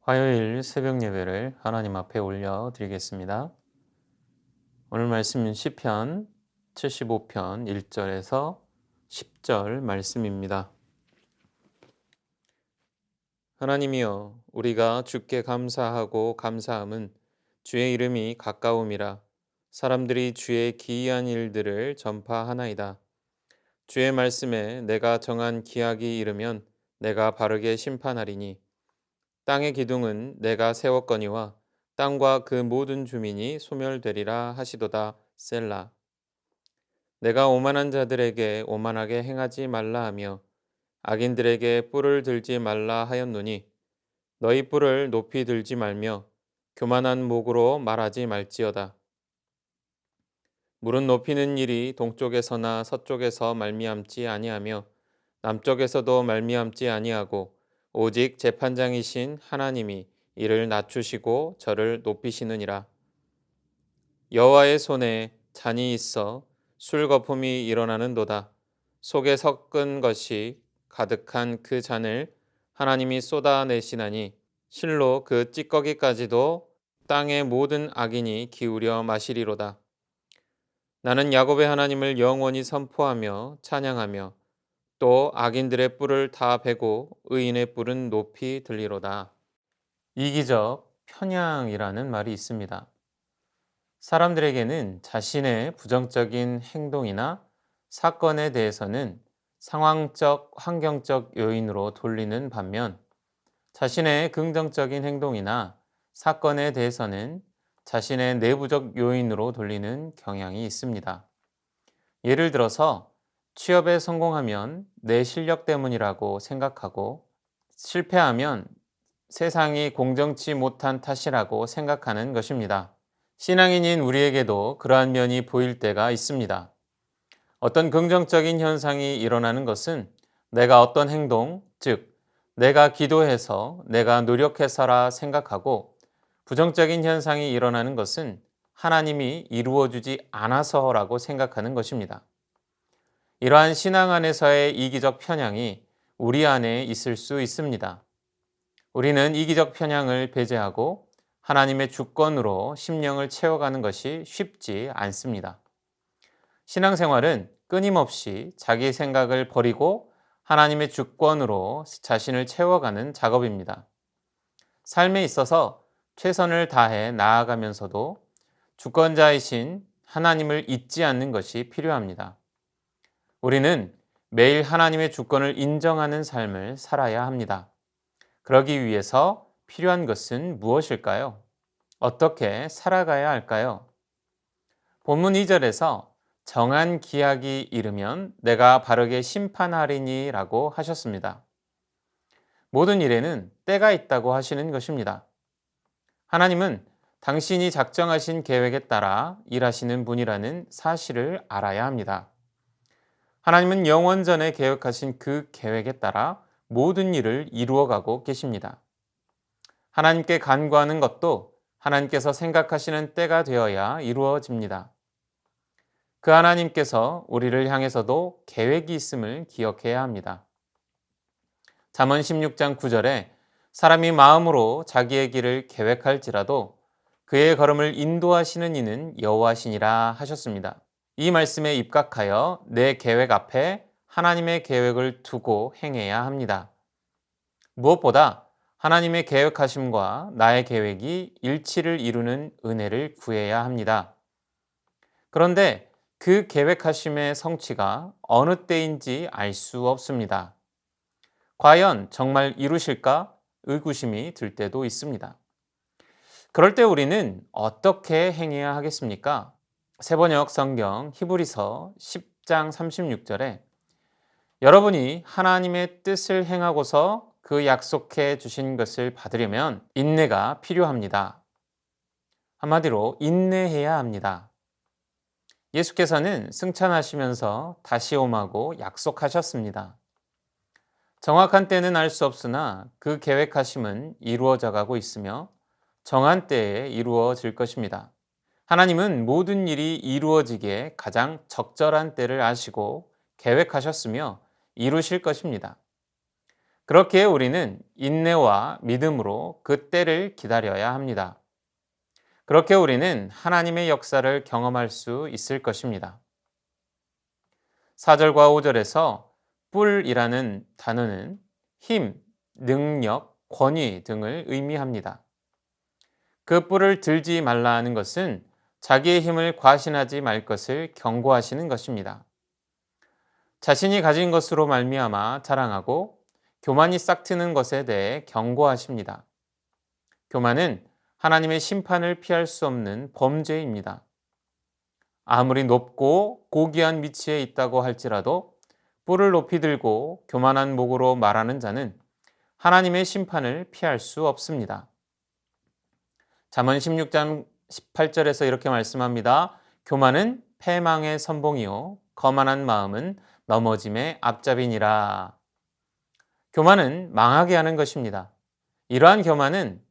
화요일 새벽 예배를 하나님 앞에 올려 드리겠습니다. 오늘 말씀은 시편 75편 1절에서 10절 말씀입니다. 하나님이여, 우리가 주께 감사하고 감사함은 주의 이름이 가까움이라. 사람들이 주의 기이한 일들을 전파하나이다. 주의 말씀에 내가 정한 기약이 이르면 내가 바르게 심판하리니, 땅의 기둥은 내가 세웠거니와 땅과 그 모든 주민이 소멸되리라 하시도다. 셀라. 내가 오만한 자들에게 오만하게 행하지 말라 하며 악인들에게 뿔을 들지 말라 하였노니, 너희 뿔을 높이 들지 말며 교만한 목으로 말하지 말지어다. 물은 높이는 일이 동쪽에서나 서쪽에서 말미암지 아니하며 남쪽에서도 말미암지 아니하고, 오직 재판장이신 하나님이 이를 낮추시고 저를 높이시느니라. 여호와의 손에 잔이 있어 술 거품이 일어나는도다. 속에 섞은 것이 가득한 그 잔을 하나님이 쏟아내시나니, 실로 그 찌꺼기까지도 땅의 모든 악인이 기울여 마시리로다. 나는 야곱의 하나님을 영원히 선포하며 찬양하며 또 악인들의 뿔을 다 베고 의인의 뿔은 높이 들리로다. 이기적 편향이라는 말이 있습니다. 사람들에게는 자신의 부정적인 행동이나 사건에 대해서는 상황적, 환경적 요인으로 돌리는 반면, 자신의 긍정적인 행동이나 사건에 대해서는 자신의 내부적 요인으로 돌리는 경향이 있습니다. 예를 들어서 취업에 성공하면 내 실력 때문이라고 생각하고, 실패하면 세상이 공정치 못한 탓이라고 생각하는 것입니다. 신앙인인 우리에게도 그러한 면이 보일 때가 있습니다. 어떤 긍정적인 현상이 일어나는 것은 내가 어떤 행동, 즉 내가 기도해서, 내가 노력해서라 생각하고, 부정적인 현상이 일어나는 것은 하나님이 이루어주지 않아서라고 생각하는 것입니다. 이러한 신앙 안에서의 이기적 편향이 우리 안에 있을 수 있습니다. 우리는 이기적 편향을 배제하고 하나님의 주권으로 심령을 채워가는 것이 쉽지 않습니다. 신앙생활은 끊임없이 자기 생각을 버리고 하나님의 주권으로 자신을 채워가는 작업입니다. 삶에 있어서 최선을 다해 나아가면서도 주권자이신 하나님을 잊지 않는 것이 필요합니다. 우리는 매일 하나님의 주권을 인정하는 삶을 살아야 합니다. 그러기 위해서 필요한 것은 무엇일까요? 어떻게 살아가야 할까요? 본문 2절에서 정한 기약이 이르면 내가 바르게 심판하리니 라고 하셨습니다. 모든 일에는 때가 있다고 하시는 것입니다. 하나님은 당신이 작정하신 계획에 따라 일하시는 분이라는 사실을 알아야 합니다. 하나님은 영원전에 계획하신 그 계획에 따라 모든 일을 이루어가고 계십니다. 하나님께 간구하는 것도 하나님께서 생각하시는 때가 되어야 이루어집니다. 그 하나님께서 우리를 향해서도 계획이 있음을 기억해야 합니다. 잠언 16장 9절에 사람이 마음으로 자기의 길을 계획할지라도 그의 걸음을 인도하시는 이는 여호와시니라 하셨습니다. 이 말씀에 입각하여 내 계획 앞에 하나님의 계획을 두고 행해야 합니다. 무엇보다 하나님의 계획하심과 나의 계획이 일치를 이루는 은혜를 구해야 합니다. 그런데 그 계획하심의 성취가 어느 때인지 알 수 없습니다. 과연 정말 이루실까 의구심이 들 때도 있습니다. 그럴 때 우리는 어떻게 행해야 하겠습니까? 세번역 성경 히브리서 10장 36절에 여러분이 하나님의 뜻을 행하고서 그 약속해 주신 것을 받으려면 인내가 필요합니다. 한마디로 인내해야 합니다. 예수께서는 승천하시면서 다시 오마고 약속하셨습니다. 정확한 때는 알 수 없으나 그 계획하심은 이루어져 가고 있으며 정한 때에 이루어질 것입니다. 하나님은 모든 일이 이루어지기에 가장 적절한 때를 아시고 계획하셨으며 이루실 것입니다. 그렇게 우리는 인내와 믿음으로 그 때를 기다려야 합니다. 그렇게 우리는 하나님의 역사를 경험할 수 있을 것입니다. 4절과 5절에서 뿔이라는 단어는 힘, 능력, 권위 등을 의미합니다. 그 뿔을 들지 말라 하는 것은 자기의 힘을 과신하지 말 것을 경고하시는 것입니다. 자신이 가진 것으로 말미암아 자랑하고 교만이 싹트는 것에 대해 경고하십니다. 교만은 하나님의 심판을 피할 수 없는 범죄입니다. 아무리 높고 고귀한 위치에 있다고 할지라도 뿔을 높이 들고 교만한 목으로 말하는 자는 하나님의 심판을 피할 수 없습니다. 잠언 16장 18절에서 이렇게 말씀합니다. 교만은 패망의 선봉이요 거만한 마음은 넘어짐의 앞잡이니라. 교만은 망하게 하는 것입니다. 이러한 교만은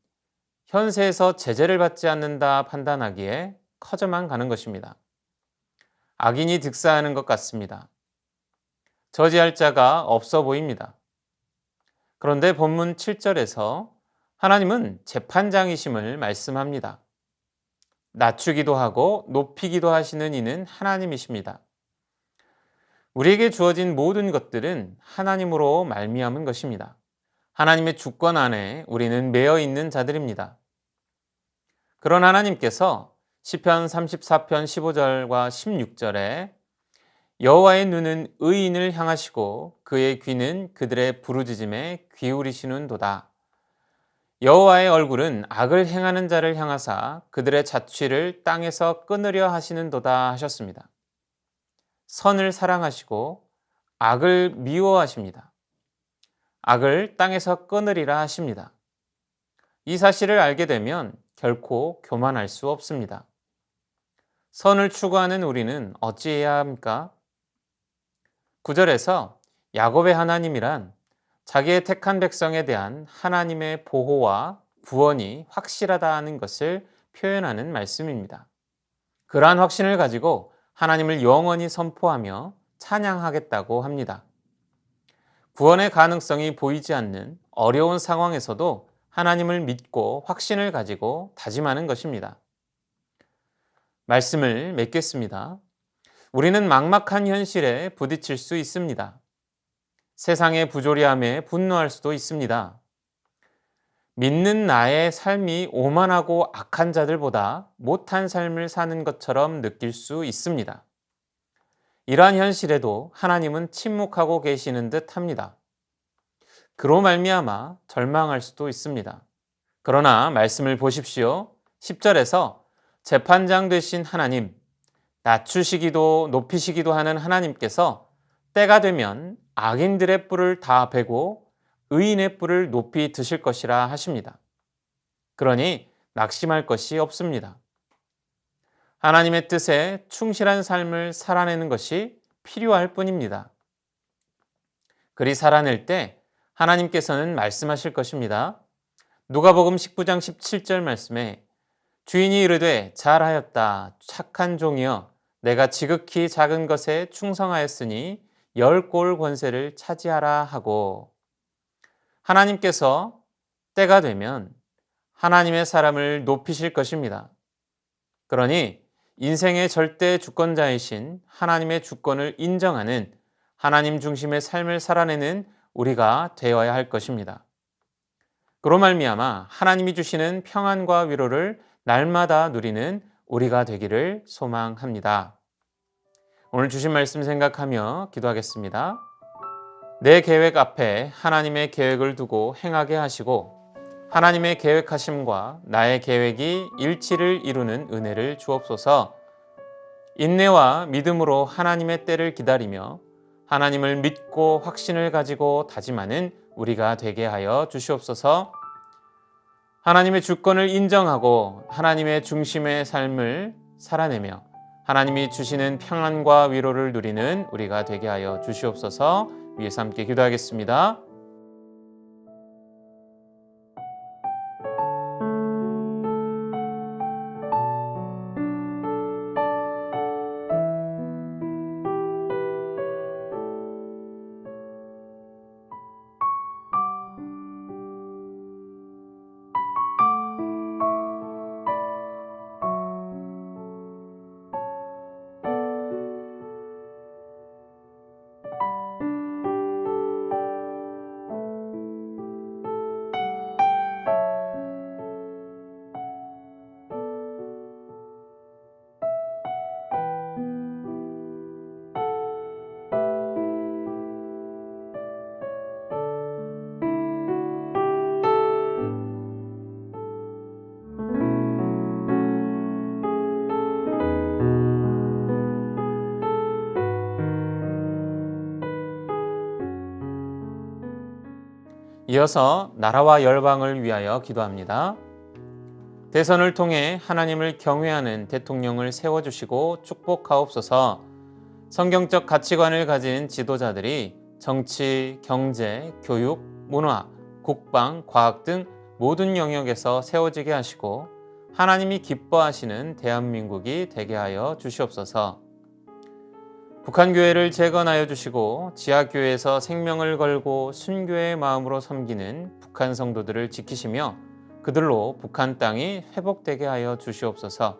현세에서 제재를 받지 않는다 판단하기에 커져만 가는 것입니다. 악인이 득사하는 것 같습니다. 저지할 자가 없어 보입니다. 그런데 본문 7절에서 하나님은 재판장이심을 말씀합니다. 낮추기도 하고 높이기도 하시는 이는 하나님이십니다. 우리에게 주어진 모든 것들은 하나님으로 말미암은 것입니다. 하나님의 주권 안에 우리는 매여 있는 자들입니다. 그런 하나님께서 시편 34편 15절과 16절에 여호와의 눈은 의인을 향하시고 그의 귀는 그들의 부르짖음에 기울이시는도다. 여호와의 얼굴은 악을 행하는 자를 향하사 그들의 자취를 땅에서 끊으려 하시는도다 하셨습니다. 선을 사랑하시고 악을 미워하십니다. 악을 땅에서 끊으리라 하십니다. 이 사실을 알게 되면 결코 교만할 수 없습니다. 선을 추구하는 우리는 어찌해야 합니까? 9절에서 야곱의 하나님이란 자기의 택한 백성에 대한 하나님의 보호와 구원이 확실하다는 것을 표현하는 말씀입니다. 그러한 확신을 가지고 하나님을 영원히 선포하며 찬양하겠다고 합니다. 구원의 가능성이 보이지 않는 어려운 상황에서도 하나님을 믿고 확신을 가지고 다짐하는 것입니다. 말씀을 맺겠습니다. 우리는 막막한 현실에 부딪힐 수 있습니다. 세상의 부조리함에 분노할 수도 있습니다. 믿는 나의 삶이 오만하고 악한 자들보다 못한 삶을 사는 것처럼 느낄 수 있습니다. 이러한 현실에도 하나님은 침묵하고 계시는 듯 합니다. 그로 말미암아 절망할 수도 있습니다. 그러나 말씀을 보십시오. 10절에서 재판장 되신 하나님, 낮추시기도 높이시기도 하는 하나님께서 때가 되면 악인들의 뿔을 다 베고 의인의 뿔을 높이 드실 것이라 하십니다. 그러니 낙심할 것이 없습니다. 하나님의 뜻에 충실한 삶을 살아내는 것이 필요할 뿐입니다. 그리 살아낼 때 하나님께서는 말씀하실 것입니다. 누가복음 19장 17절 말씀에 주인이 이르되 잘하였다 착한 종이여 내가 지극히 작은 것에 충성하였으니 10골 권세를 차지하라 하고 하나님께서 때가 되면 하나님의 사람을 높이실 것입니다. 그러니 인생의 절대 주권자이신 하나님의 주권을 인정하는 하나님 중심의 삶을 살아내는 우리가 되어야 할 것입니다. 그로 말미암아 하나님이 주시는 평안과 위로를 날마다 누리는 우리가 되기를 소망합니다. 오늘 주신 말씀 생각하며 기도하겠습니다. 내 계획 앞에 하나님의 계획을 두고 행하게 하시고 하나님의 계획하심과 나의 계획이 일치를 이루는 은혜를 주옵소서. 인내와 믿음으로 하나님의 때를 기다리며 하나님을 믿고 확신을 가지고 다짐하는 우리가 되게 하여 주시옵소서. 하나님의 주권을 인정하고 하나님의 중심의 삶을 살아내며 하나님이 주시는 평안과 위로를 누리는 우리가 되게 하여 주시옵소서. 위에서 함께 기도하겠습니다. 이어서 나라와 열방을 위하여 기도합니다. 대선을 통해 하나님을 경외하는 대통령을 세워주시고 축복하옵소서. 성경적 가치관을 가진 지도자들이 정치, 경제, 교육, 문화, 국방, 과학 등 모든 영역에서 세워지게 하시고 하나님이 기뻐하시는 대한민국이 되게 하여 주시옵소서. 북한교회를 재건하여 주시고 지하교회에서 생명을 걸고 순교의 마음으로 섬기는 북한 성도들을 지키시며 그들로 북한 땅이 회복되게 하여 주시옵소서.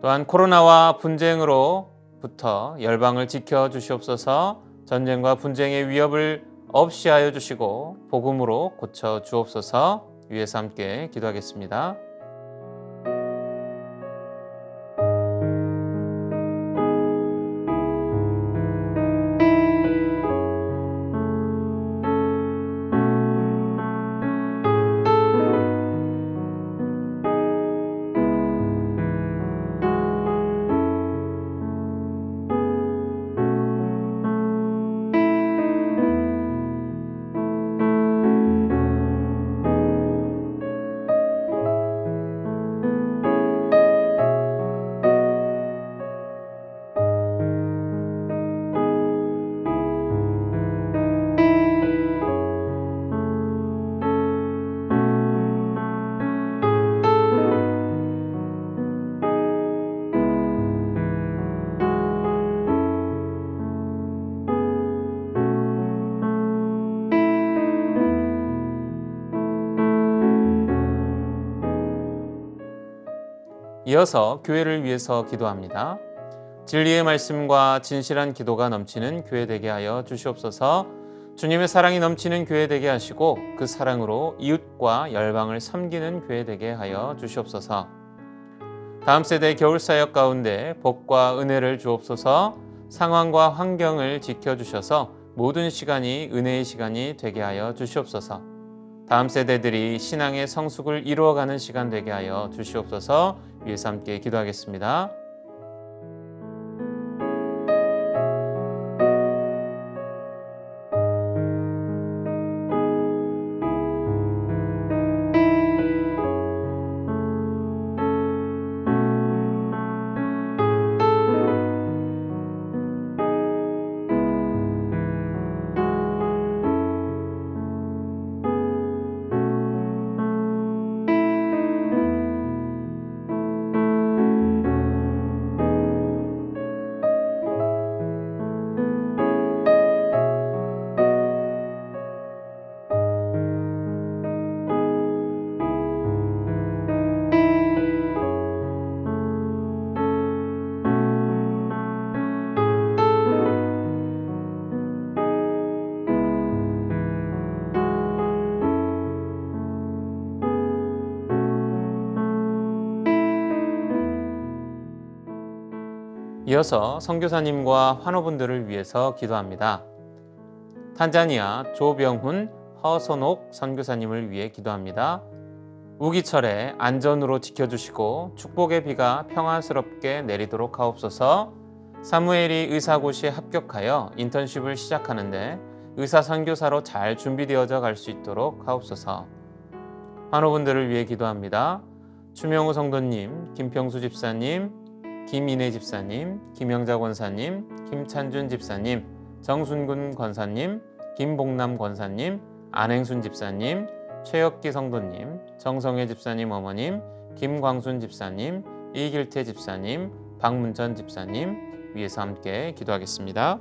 또한 코로나와 분쟁으로부터 열방을 지켜 주시옵소서. 전쟁과 분쟁의 위협을 없이 하여 주시고 복음으로 고쳐 주옵소서. 위에서 함께 기도하겠습니다. 이어서 교회를 위해서 기도합니다. 진리의 말씀과 진실한 기도가 넘치는 교회 되게 하여 주시옵소서. 주님의 사랑이 넘치는 교회 되게 하시고 그 사랑으로 이웃과 열방을 섬기는 교회 되게 하여 주시옵소서. 다음 세대 겨울사역 가운데 복과 은혜를 주옵소서. 상황과 환경을 지켜주셔서 모든 시간이 은혜의 시간이 되게 하여 주시옵소서. 다음 세대들이 신앙의 성숙을 이루어가는 시간 되게 하여 주시옵소서. 위에서 함께 기도하겠습니다. 이어서 선교사님과 환우분들을 위해서 기도합니다. 탄자니아 조병훈, 허선옥 선교사님을 위해 기도합니다. 우기철에 안전으로 지켜주시고 축복의 비가 평안스럽게 내리도록 하옵소서. 사무엘이 의사고시에 합격하여 인턴십을 시작하는데 의사 선교사로 잘 준비되어져 갈 수 있도록 하옵소서. 환우분들을 위해 기도합니다. 추명우 성도님, 김평수 집사님, 김인혜 집사님, 김영자 권사님, 김찬준 집사님, 정순근 권사님, 김복남 권사님, 안행순 집사님, 최혁기 성도님, 정성혜 집사님 어머님, 김광순 집사님, 이길태 집사님, 박문전 집사님 위해서 함께 기도하겠습니다.